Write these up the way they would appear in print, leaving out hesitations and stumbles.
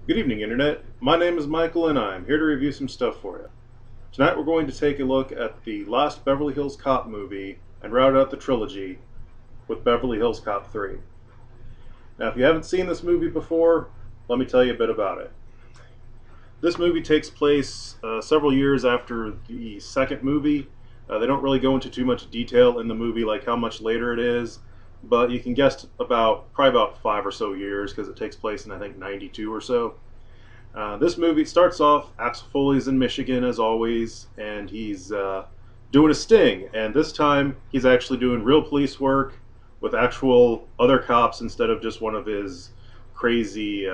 Good evening, Internet. My name is Michael and I'm here to review some stuff for you. Tonight we're going to take a look at the last Beverly Hills Cop movie and round out the trilogy with Beverly Hills Cop 3. Now, if you haven't seen this movie before, let me tell you a bit about it. This movie takes place several years after the second movie. They don't really go into too much detail in the movie, like how much later it is, but you can guess probably about 5 or so years because it takes place in, I think, 92 or so. This movie starts off, Axel Foley's in Michigan as always, and he's doing a sting. And this time, he's actually doing real police work with actual other cops instead of just one of his crazy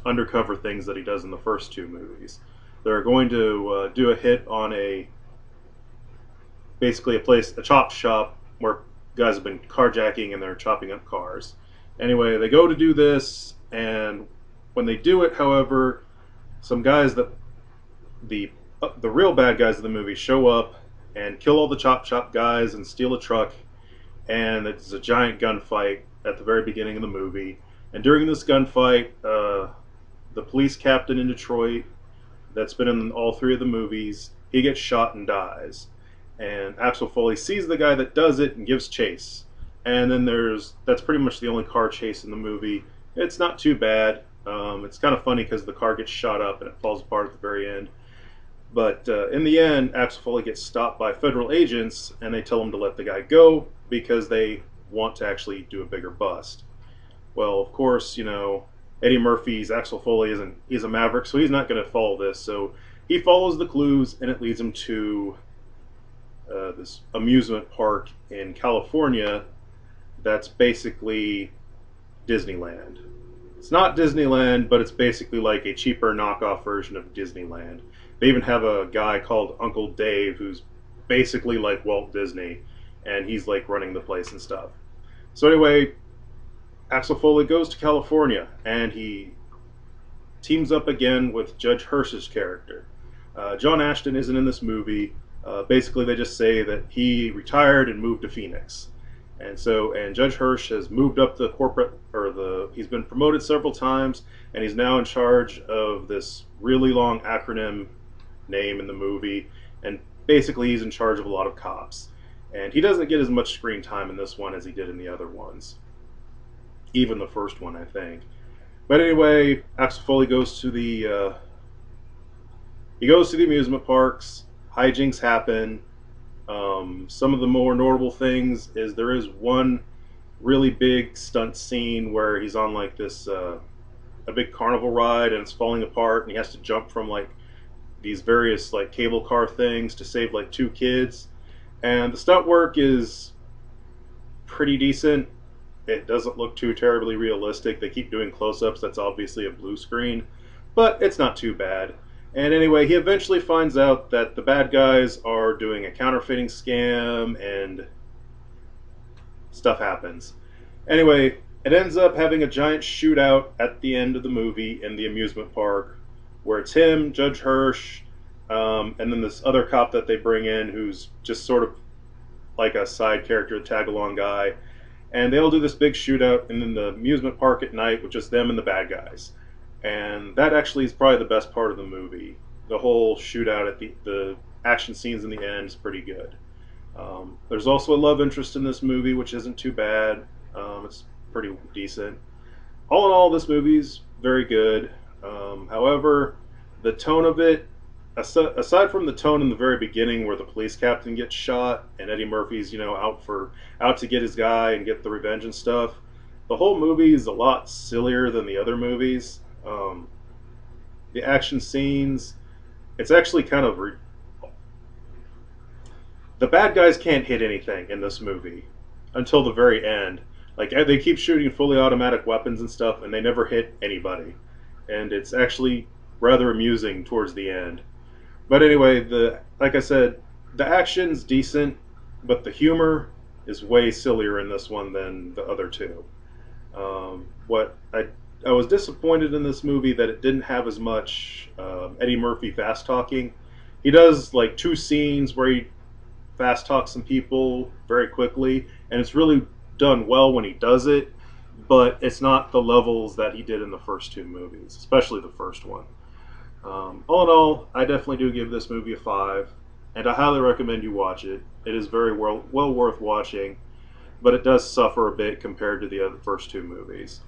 undercover things that he does in the first two movies. They're going to do a hit on basically a chop shop where guys have been carjacking and they're chopping up cars. Anyway, they go to do this, and when they do it, however, some guys that the real bad guys of the movie show up and kill all the chop shop guys and steal a truck, and it's a giant gunfight at the very beginning of the movie. And during this gunfight, the police captain in Detroit, that's been in all three of the movies, he gets shot and dies. And Axel Foley sees the guy that does it and gives chase. And then that's pretty much the only car chase in the movie. It's not too bad. It's kind of funny because the car gets shot up and it falls apart at the very end. But in the end, Axel Foley gets stopped by federal agents, and they tell him to let the guy go because they want to actually do a bigger bust. Well, of course, Eddie Murphy's Axel Foley he's a maverick, so he's not going to follow this. So he follows the clues, and it leads him to this amusement park in California that's basically Disneyland. It's not Disneyland, but it's basically like a cheaper knockoff version of Disneyland. They even have a guy called Uncle Dave who's basically like Walt Disney, and he's like running the place and stuff. So anyway, Axel Foley goes to California, and he teams up again with Judge Hirsch's character. John Ashton isn't in this movie. Basically, they just say that he retired and moved to Phoenix. And Judge Hirsch has moved up he's been promoted several times, and he's now in charge of this really long acronym name in the movie, and basically he's in charge of a lot of cops. And he doesn't get as much screen time in this one as he did in the other ones. Even the first one, I think. But anyway, Axel Foley goes to the amusement parks. Hijinks happen. Some of the more notable things is there is one really big stunt scene where he's on like this a big carnival ride, and it's falling apart, and he has to jump from like these various like cable car things to save like two kids. And the stunt work is pretty decent. It doesn't look too terribly realistic. They keep doing close-ups. That's obviously a blue screen, but it's not too bad. And anyway, he eventually finds out that the bad guys are doing a counterfeiting scam, and stuff happens. Anyway, it ends up having a giant shootout at the end of the movie in the amusement park, where it's him, Judge Hirsch, and then this other cop that they bring in who's just sort of like a side character, tag-along guy. And they all do this big shootout in the amusement park at night with just them and the bad guys. And that actually is probably the best part of the movie. The whole shootout at the action scenes in the end is pretty good. There's also a love interest in this movie, which isn't too bad. It's pretty decent. All in all, this movie's very good. However, the tone of it, aside from the tone in the very beginning where the police captain gets shot and Eddie Murphy's out to get his guy and get the revenge and stuff, the whole movie is a lot sillier than the other movies. The action scenes, it's actually kind of the bad guys can't hit anything in this movie until the very end. Like, they keep shooting fully automatic weapons and stuff, and they never hit anybody, and it's actually rather amusing towards the end. But anyway, like I said, the action's decent, but the humor is way sillier in this one than the other two. I was disappointed in this movie that it didn't have as much Eddie Murphy fast talking. He does like 2 scenes where he fast talks some people very quickly, and it's really done well when he does it. but it's not the levels that he did in the first two movies, especially the first one. All in all, I definitely do give this movie a 5, and I highly recommend you watch it. It is very well worth watching, but it does suffer a bit compared to the other first two movies.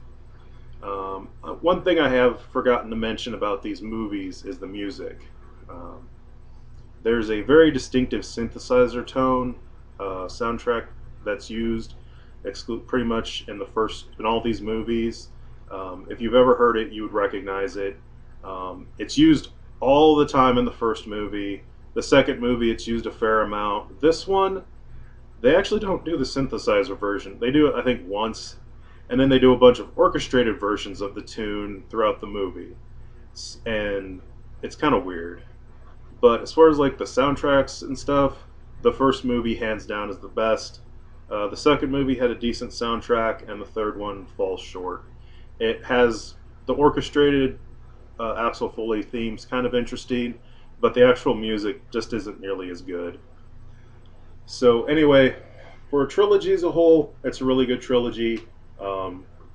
One thing I have forgotten to mention about these movies is the music. Um, there's a very distinctive synthesizer tone soundtrack that's used pretty much in all these movies. If you've ever heard it, you would recognize it. It's used all the time in the first movie. The second movie, it's used a fair amount. This one, they actually don't do the synthesizer version. They do it, I think, once, and then they do a bunch of orchestrated versions of the tune throughout the movie, and it's kind of weird. But as far as like the soundtracks and stuff, the first movie hands down is the best. The second movie had a decent soundtrack, and the third one falls short. It has the orchestrated Axel Foley themes kind of interesting, but the actual music just isn't nearly as good. So anyway, for a trilogy as a whole, it's a really good trilogy.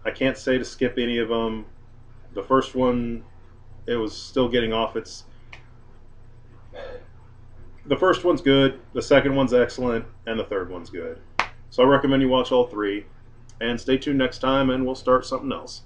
I can't say to skip any of them. The first one, it was still getting off its. The first one's good, the second one's excellent, and the third one's good. So I recommend you watch all three. And stay tuned next time, and we'll start something else.